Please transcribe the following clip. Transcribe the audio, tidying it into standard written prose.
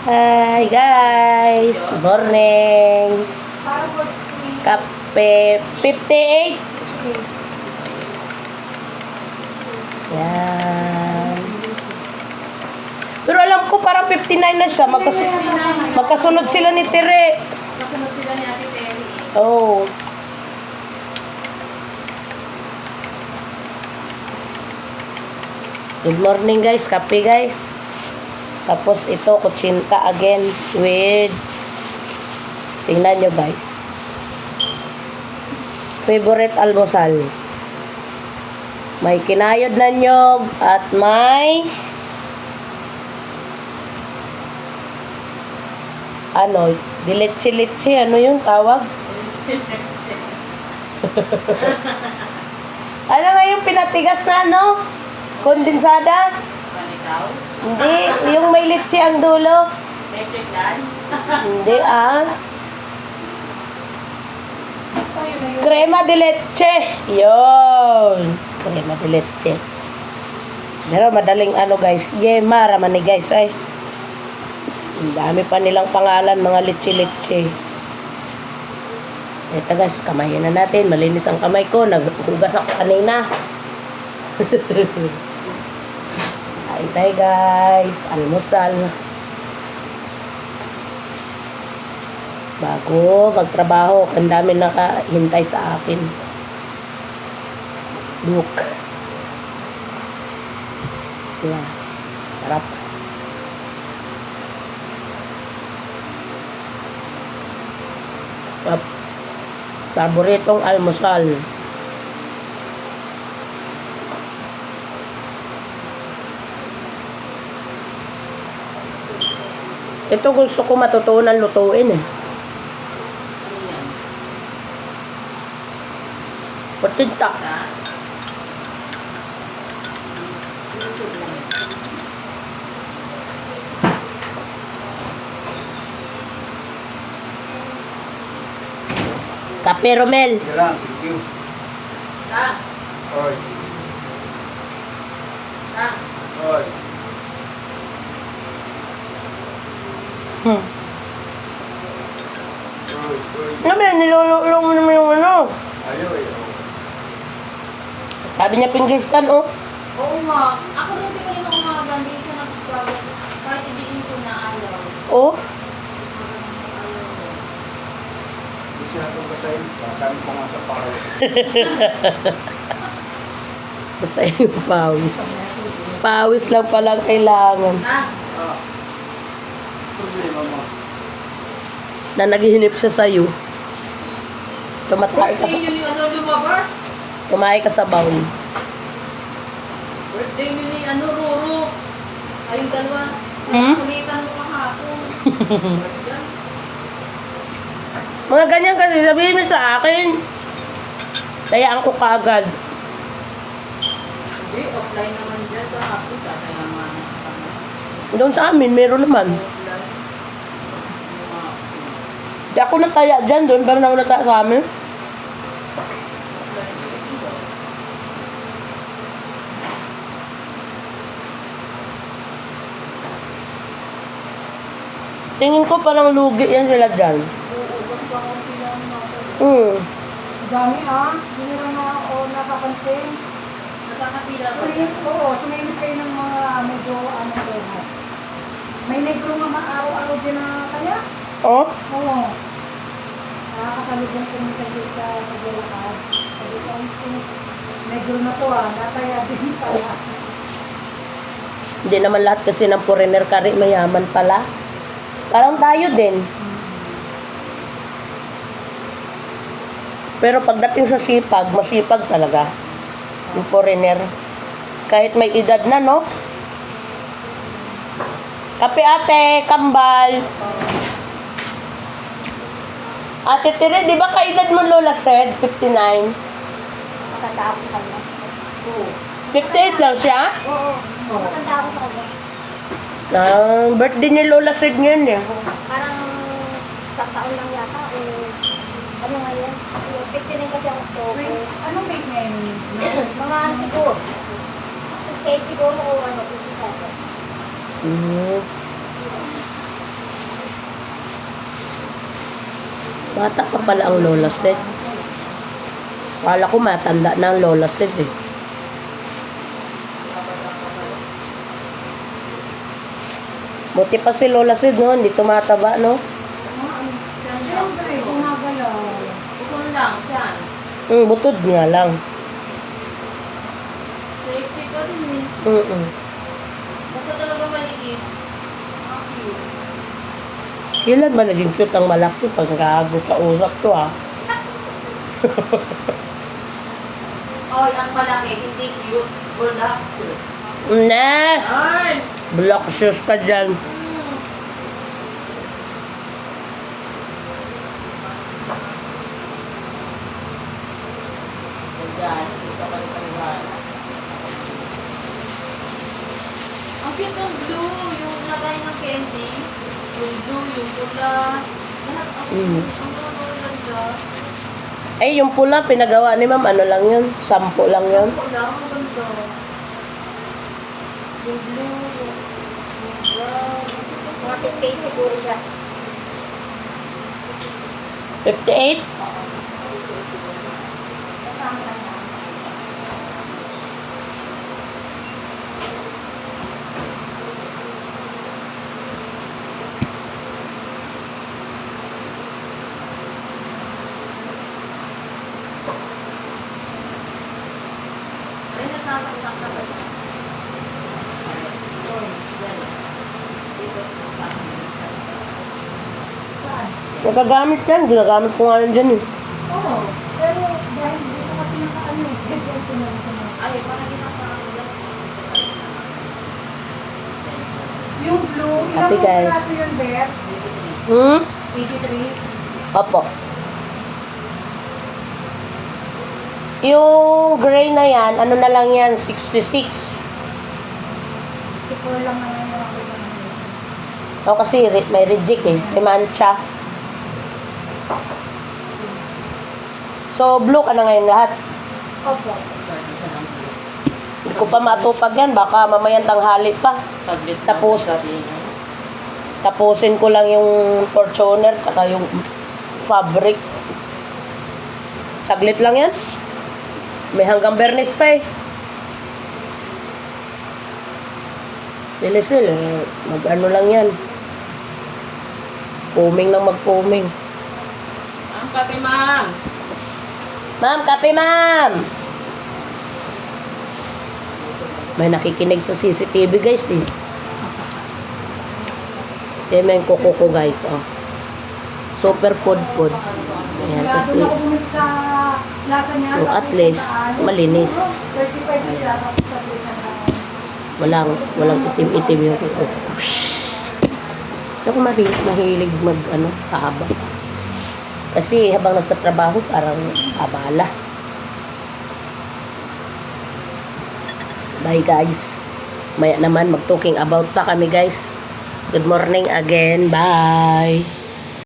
Hi guys, morning. Kape 58. Yan. Pero alam ko parang 59 na siya. Magkasunod sila ni Tere. Magkasunod sila ni Ate Terry. Oh. Good morning guys, kape guys. Tapos ito, kutsinta again with, tingnan nyo guys, favorite almusal. May kinayod na nyog at may ano, dilitsi-litsi, ano yung tawag? Ano nga yung pinatigas na ano? Kondensada? Panikaw? Hindi, yung may litsi ang dulo. Electric lan? Hindi Crema de leche. Yun. Crema de leche. Pero madaling ano guys. Yema raman ni guys ay. Ang dami pa nilang pangalan mga leche-leche. Ito guys, kamayin na natin. Malinis ang kamay ko. Naghugas ako kanina. Kain tayo guys. Almusal. Bago magtrabaho, ang dami nakahintay sa akin. Look. Yan. Sarap. Paboritong almusal. Ito gusto ko matutunan lutuin eh. Patinta. Kape Romel. Sige lang, thank you. Ta? Oy, Ta? oy. Hmm. Oy. Ano ba, nilululong mo naman yung ano? Ayaw eh. Sabi niya pinggirsan oh. Oo nga. Ako rin din kanina umaga. Hindi siya nagpapagod. Kahit hindi ko na ayaw. Oh. Hindi siya natong kasayin. Kami pa nga sa paro. Basta yung pawis. Pawis lang palang kailangan. Ta? Ah. Problema mo. Na naghihinip siya sa'yo. Tumatay ka, Birthday yun ni ano lumabas? tumahay ka sa bowl. Birthday yun ni ano Roro. Ayong dalawa. Hmm? Kulitan mo kahapon. Yan. Mga ganyan kasi sabihin mo sa akin. Tayaan ko kaagad. Hindi, offline naman dyan sa hapon. Kaya naman. Doon sa amin, meron naman. Offline. Di ako nataya dyan doon, pero ako nataya sa amin. Tingin ko parang lugi yan sila dyan. Dami hindi nyo lang nakapansin. Nakakapila ba? Sumimit kayo ng mga medyo bukas. May negro nga araw-araw din na kaya? Oh? Oo. Nakakasalubong ko sa paglalakad. Sabi ko, negro na to nataya din pala. Hindi naman lahat kasi ng foreigner kari mayaman pala. Parang tayo din. Pero pagdating sa sipag, masipag talaga. Yung foreigner. Kahit may edad na, no? Kape ate, kambal. Ate Tere, di ba kaedad mo Lola said? 59? Matanda ako sa kanya. 58 lang siya? Oo. Matanda ako sa kanya. Birthday ni Lola said ngayon eh. Parang isang taon lang yata. Ano ngayon? 59 kasi ang October. Anong big name? Mga siguro. Kahit siguro o 57. Mm. Bata pa pala ang Lola Seth. Kala ko matanda na ang Lola Seth eh. Buti pa si Lola Seth, no? Hindi tumataba, no? Siyempre, gumagalaw. Ikon lang, siyan. Butod nga lang. Safety ko din eh. Basta talaga maliit. Ah, cute. Kailan ba naging cute ang malaki pag gago sa usap to, ah? Oy, ang malaki, hindi cute. Wala. Na! Ay! Black shoes ka dyan. Ang cute ng blue, yung lagay ng candy. Yung blue, yung pula. Lahat ang ang ganda. Eh, yung pula, pinagawa ni ma'am, ano lang yun? 10 lang yun. Ang pula, ang ganda. Yung blue, yung brown. Mga 58 siguro siya. 58? Ay, nasasaksak ka ba? Nagagamit yan. Ginagamit ko nga yan dyan eh. Oo. Pero dahil dito kasi nakaano eh. Ito na ito na. Ay, parang ginapang Yung blue, Happy ilang guys. piraso yun, Beth? 83. Opo. Yung gray na yan, ano na lang yan, 66. Siguro lang naman yung ako naman. O kasi may reject eh. May mancha. So, blue ka na ngayon lahat. Opo. Hindi ko pa matupag yan. Baka mamayang tanghali pa. Tapusin ko lang yung Fortuner tsaka yung fabric. Saglit lang yan. May hanggang Bernes pa eh. Silisil, mag-ano lang yan. Foaming na mag-foaming. Ang kape, ma'am. Ma'am, kape ma'am! May nakikinig sa CCTV guys eh. Yan may kuko ko guys oh. Super food. Ayan Kaya kasi doon ako bumalik sa lasa niya. oh, at tapos least sa ano, malinis. 35 sila, tapos sa isa na. Walang itim-itim yung kuko ko. Hindi ako mahilig mag kaaba. Kasi habang nagtatrabaho parang abala. Bye guys. Maya naman mag-talking about pa kami guys. Good morning again. Bye.